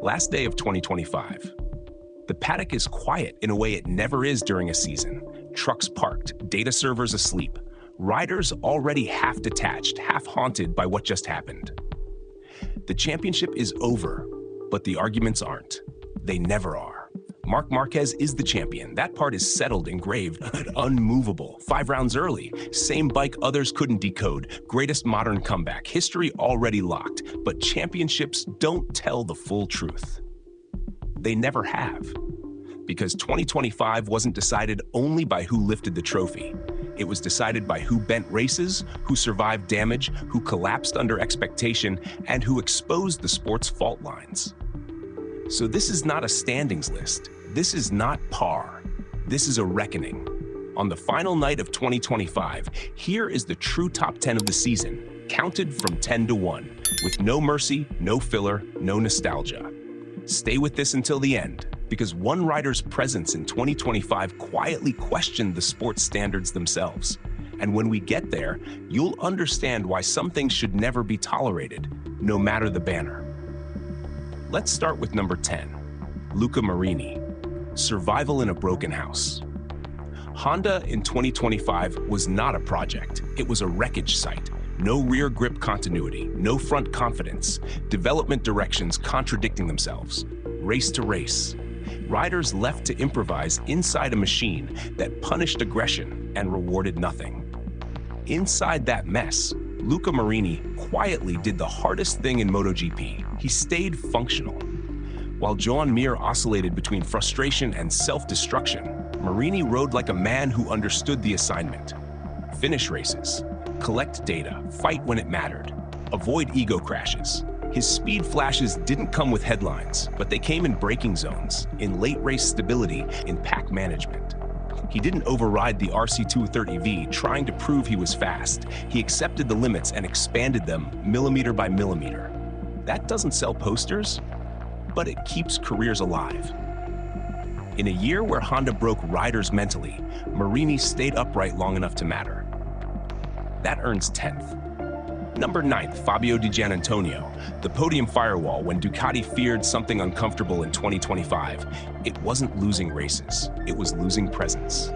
Last day of 2025. The paddock is quiet in a way it never is during a season. Trucks parked, data servers asleep. Riders already half detached, half haunted by what just happened. The championship is over, but the arguments aren't. They never are. Marc Marquez is the champion. That part is settled, engraved, unmovable. 5 rounds early. Same bike others couldn't decode. Greatest modern comeback. History already locked. But championships don't tell the full truth. They never have. Because 2025 wasn't decided only by who lifted the trophy. It was decided by who bent races, who survived damage, who collapsed under expectation, and who exposed the sport's fault lines. So this is not a standings list. This is not par. This is a reckoning. On the final night of 2025, here is the true top 10 of the season, counted from 10 to 1, with no mercy, no filler, no nostalgia. Stay with this until the end, because one rider's presence in 2025 quietly questioned the sport's standards themselves. And when we get there, you'll understand why some things should never be tolerated, no matter the banner. Let's start with number 10, Luca Marini, Survival in a Broken House. Honda in 2025 was not a project, it was a wreckage site. No rear grip continuity, no front confidence, development directions contradicting themselves, race to race. Riders left to improvise inside a machine that punished aggression and rewarded nothing. Inside that mess, Luca Marini quietly did the hardest thing in MotoGP. He stayed functional. While Joan Mir oscillated between frustration and self-destruction, Marini rode like a man who understood the assignment. Finish races, collect data, fight when it mattered, avoid ego crashes. His speed flashes didn't come with headlines, but they came in braking zones, in late race stability, in pack management. He didn't override the RC230V trying to prove he was fast. He accepted the limits and expanded them millimeter by millimeter. That doesn't sell posters, but it keeps careers alive. In a year where Honda broke riders mentally, Marini stayed upright long enough to matter. That earns 10th. Number 9th, Fabio Di Giannantonio, the podium firewall when Ducati feared something uncomfortable in 2025. It wasn't losing races, it was losing presence.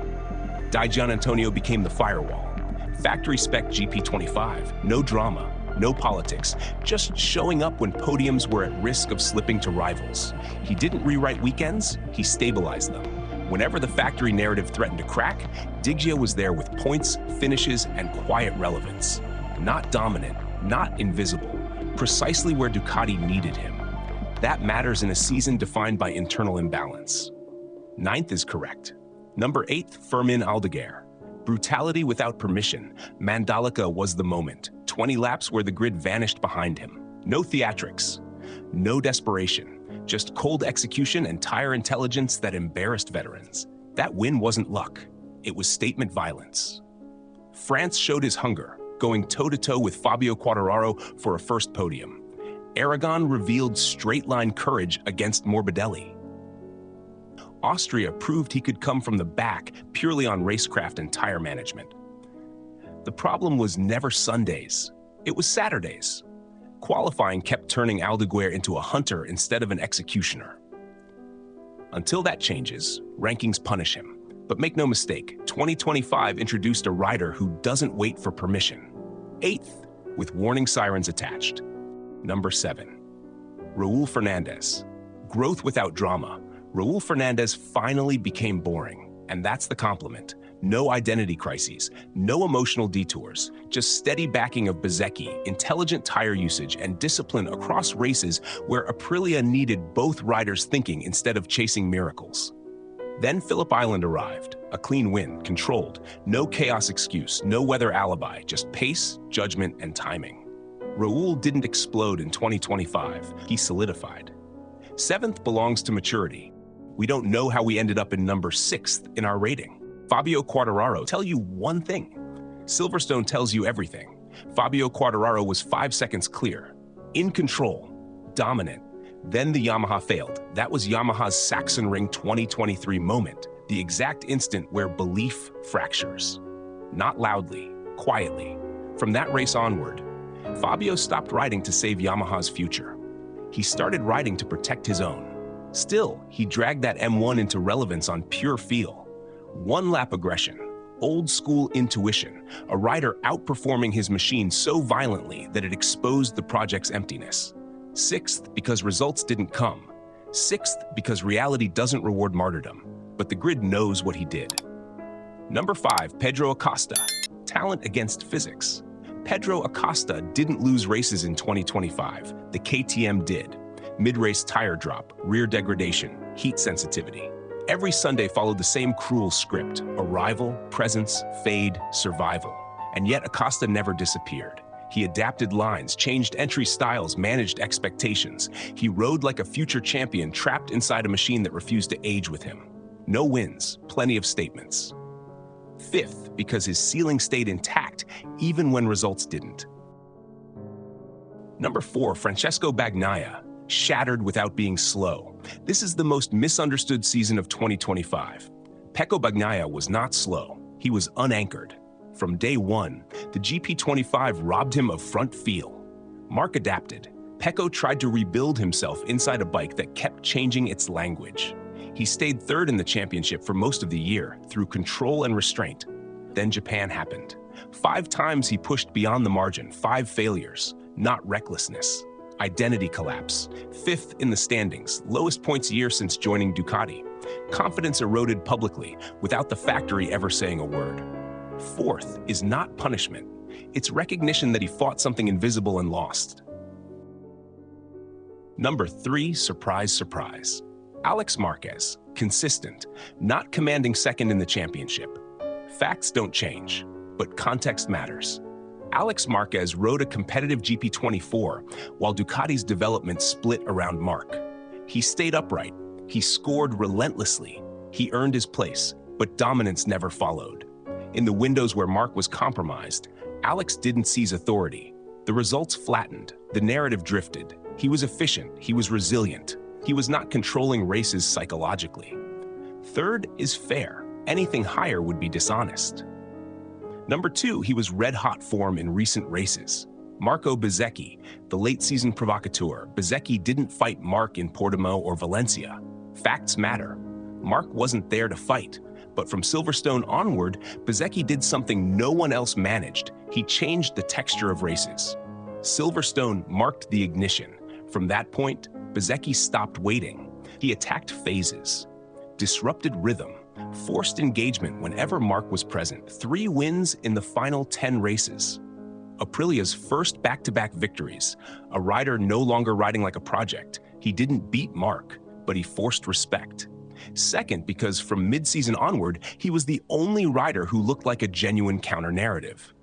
Di Giannantonio became the firewall. Factory spec GP25, no drama, no politics, just showing up when podiums were at risk of slipping to rivals. He didn't rewrite weekends, he stabilized them. Whenever the factory narrative threatened to crack, Diggia was there with points, finishes, and quiet relevance. Not dominant, not invisible, precisely where Ducati needed him. That matters in a season defined by internal imbalance. 9th is correct. Number 8th, Fermin Aldeguer. Brutality without permission. Mandalika was the moment. 20 laps where the grid vanished behind him. No theatrics, no desperation, just cold execution and tire intelligence that embarrassed veterans. That win wasn't luck, it was statement violence. France showed his hunger, going toe-to-toe with Fabio Quartararo for a first podium. Aragon revealed straight-line courage against Morbidelli. Austria proved he could come from the back purely on racecraft and tire management. The problem was never Sundays, it was Saturdays. Qualifying kept turning Aldeguer into a hunter instead of an executioner. Until that changes, rankings punish him. But make no mistake, 2025 introduced a rider who doesn't wait for permission. 8th, with warning sirens attached. Number 7, Raul Fernandez. Growth without drama. Raul Fernandez finally became boring, and that's the compliment. No identity crises, no emotional detours, just steady backing of Bezzecchi, intelligent tire usage, and discipline across races where Aprilia needed both riders thinking instead of chasing miracles. Then Phillip Island arrived, a clean win, controlled, no chaos excuse, no weather alibi, just pace, judgment, and timing. Raul didn't explode in 2025, he solidified. 7th belongs to maturity. We don't know how we ended up in number 6th in our rating. Fabio Quartararo, tell you one thing. Silverstone tells you everything. Fabio Quartararo was 5 seconds clear, in control, dominant. Then the Yamaha failed. That was Yamaha's Sachsenring 2023 moment, the exact instant where belief fractures. Not loudly, quietly. From that race onward, Fabio stopped riding to save Yamaha's future. He started riding to protect his own. Still, he dragged that M1 into relevance on pure feel. One-lap aggression, old-school intuition, a rider outperforming his machine so violently that it exposed the project's emptiness. Sixth, because results didn't come. Sixth, because reality doesn't reward martyrdom, but the grid knows what he did. Number 5, Pedro Acosta. Talent against physics. Pedro Acosta didn't lose races in 2025. The KTM did. Mid-race tire drop, rear degradation, heat sensitivity. Every Sunday followed the same cruel script: arrival, presence, fade, survival. And yet Acosta never disappeared. He adapted lines, changed entry styles, managed expectations. He rode like a future champion trapped inside a machine that refused to age with him. No wins, plenty of statements. Fifth, because his ceiling stayed intact even when results didn't. Number 4, Francesco Bagnaia. Shattered without being slow. This is the most misunderstood season of 2025. Pecco Bagnaia was not slow. He was unanchored. From day one, the GP25 robbed him of front feel. Marc adapted. Pecco tried to rebuild himself inside a bike that kept changing its language. He stayed third in the championship for most of the year through control and restraint. Then Japan happened. 5 times he pushed beyond the margin, 5 failures, not recklessness. Identity collapse. 5th in the standings, lowest points year since joining Ducati. Confidence eroded publicly, without the factory ever saying a word. 4th is not punishment. It's recognition that he fought something invisible and lost. Number 3, surprise, surprise. Alex Marquez, consistent, not commanding second in the championship. Facts don't change, but context matters. Alex Marquez rode a competitive GP24 while Ducati's development split around Marc. He stayed upright. He scored relentlessly. He earned his place, but dominance never followed. In the windows where Marc was compromised, Alex didn't seize authority. The results flattened. The narrative drifted. He was efficient. He was resilient. He was not controlling races psychologically. 3rd is fair. Anything higher would be dishonest. Number 2, he was red-hot form in recent races. Marco Bezzecchi, the late-season provocateur. Bezzecchi didn't fight Marc in Portimao or Valencia. Facts matter. Marc wasn't there to fight, but from Silverstone onward, Bezzecchi did something no one else managed. He changed the texture of races. Silverstone marked the ignition. From that point, Bezzecchi stopped waiting. He attacked phases, disrupted rhythm, forced engagement whenever Marc was present. 3 wins in the final 10 races. Aprilia's first back-to-back victories. A rider no longer riding like a project. He didn't beat Marc, but he forced respect. 2nd, because from mid-season onward, he was the only rider who looked like a genuine counter-narrative.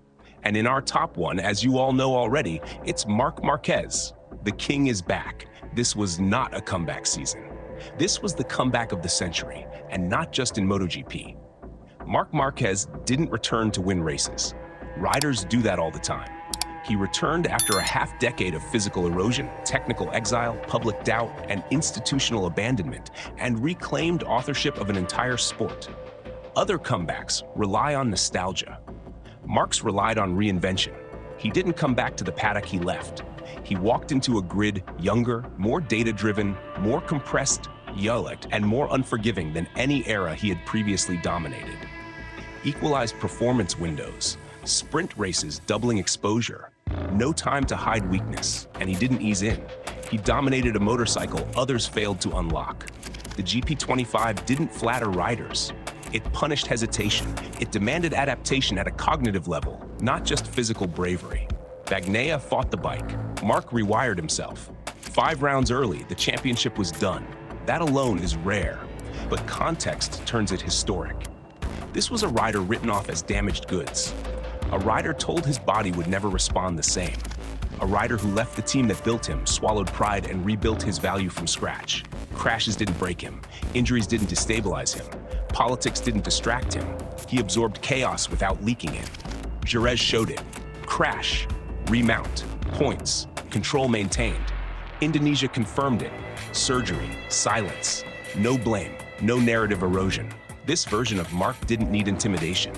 And in our top 1, as you all know already, it's Marc Marquez. The king is back. This was not a comeback season. This was the comeback of the century, and not just in MotoGP. Marc Marquez didn't return to win races. Riders do that all the time. He returned after a half-decade of physical erosion, technical exile, public doubt, and institutional abandonment, and reclaimed authorship of an entire sport. Other comebacks rely on nostalgia. Marc's relied on reinvention. He didn't come back to the paddock he left. He walked into a grid younger, more data-driven, more compressed, and more unforgiving than any era he had previously dominated. Equalized performance windows, sprint races doubling exposure, no time to hide weakness, and he didn't ease in. He dominated a motorcycle others failed to unlock. The GP25 didn't flatter riders. It punished hesitation. It demanded adaptation at a cognitive level, not just physical bravery. Bagnaia fought the bike. Marc rewired himself. 5 rounds early, the championship was done. That alone is rare, but context turns it historic. This was a rider written off as damaged goods. A rider told his body would never respond the same. A rider who left the team that built him, swallowed pride, and rebuilt his value from scratch. Crashes didn't break him. Injuries didn't destabilize him. Politics didn't distract him. He absorbed chaos without leaking it. Jerez showed it. Crash, remount, points, control maintained. Indonesia confirmed it. Surgery, silence, no blame, no narrative erosion. This version of Marc didn't need intimidation.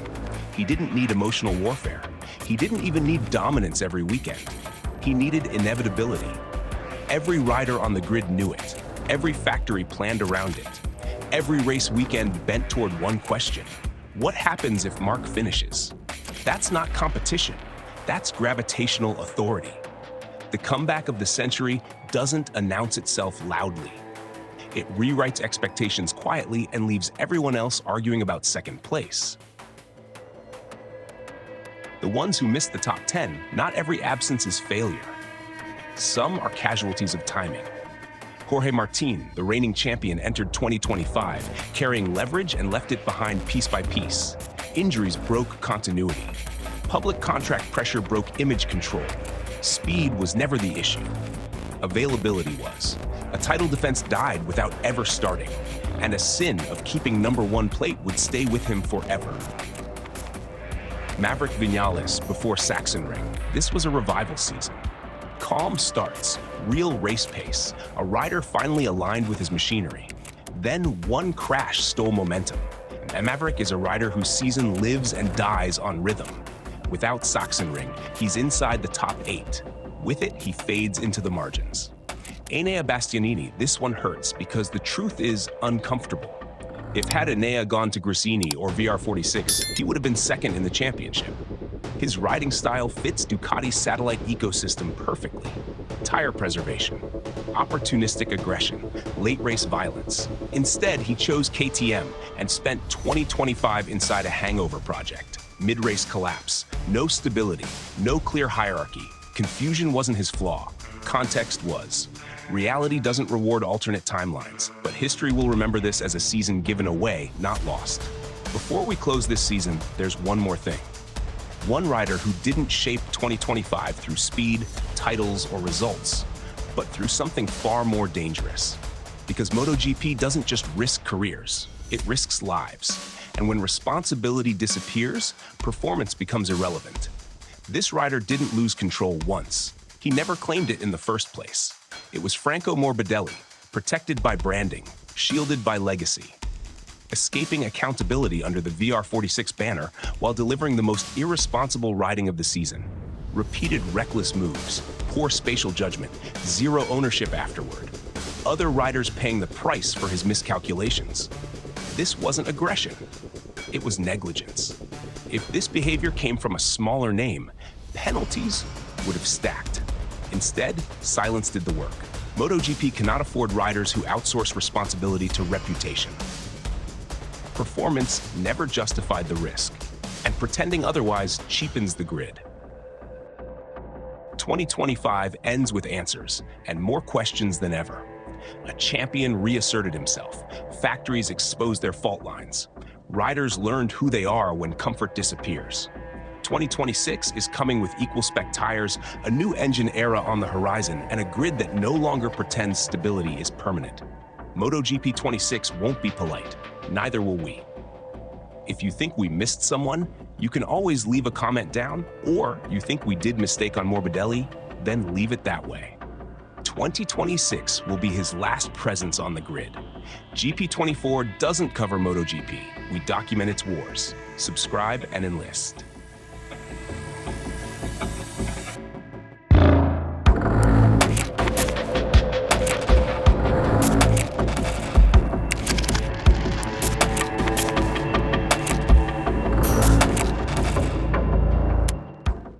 He didn't need emotional warfare. He didn't even need dominance every weekend. He needed inevitability. Every rider on the grid knew it. Every factory planned around it. Every race weekend bent toward one question: what happens if Marc finishes? That's not competition. That's gravitational authority. The comeback of the century doesn't announce itself loudly. It rewrites expectations quietly and leaves everyone else arguing about second place. The ones who missed the top 10, not every absence is failure. Some are casualties of timing. Jorge Martin, the reigning champion, entered 2025, carrying leverage and left it behind piece by piece. Injuries broke continuity. Public contract pressure broke image control. Speed was never the issue. Availability was. A title defense died without ever starting, and a sin of keeping #1 plate would stay with him forever. Maverick Viñales before Sachsenring. This was a revival season. Calm starts, real race pace, a rider finally aligned with his machinery. Then one crash stole momentum. And Maverick is a rider whose season lives and dies on rhythm. Without Sachsenring, he's inside the top 8. With it, he fades into the margins. Enea Bastianini, this one hurts because the truth is uncomfortable. If had Enea gone to Gresini or VR46, he would have been second in the championship. His riding style fits Ducati's satellite ecosystem perfectly. Tire preservation, opportunistic aggression, late race violence. Instead, he chose KTM and spent 2025 inside a hangover project. Mid-race collapse, no stability, no clear hierarchy. Confusion wasn't his flaw, context was. Reality doesn't reward alternate timelines, but history will remember this as a season given away, not lost. Before we close this season, there's one more thing. One rider who didn't shape 2025 through speed, titles, or results, but through something far more dangerous. Because MotoGP doesn't just risk careers, it risks lives. And when responsibility disappears, performance becomes irrelevant. This rider didn't lose control once. He never claimed it in the first place. It was Franco Morbidelli, protected by branding, shielded by legacy. Escaping accountability under the VR46 banner while delivering the most irresponsible riding of the season. Repeated reckless moves, poor spatial judgment, zero ownership afterward. Other riders paying the price for his miscalculations. This wasn't aggression. It was negligence. If this behavior came from a smaller name, penalties would have stacked. Instead, silence did the work. MotoGP cannot afford riders who outsource responsibility to reputation. Performance never justified the risk, and pretending otherwise cheapens the grid. 2025 ends with answers, and more questions than ever. A champion reasserted himself. Factories exposed their fault lines. Riders learned who they are when comfort disappears. 2026 is coming with equal-spec tires, a new engine era on the horizon, and a grid that no longer pretends stability is permanent. MotoGP 26 won't be polite, neither will we. If you think we missed someone, you can always leave a comment down, or you think we did mistake on Morbidelli, then leave it that way. 2026 will be his last presence on the grid. GP24 doesn't cover MotoGP. We document its wars. Subscribe and enlist.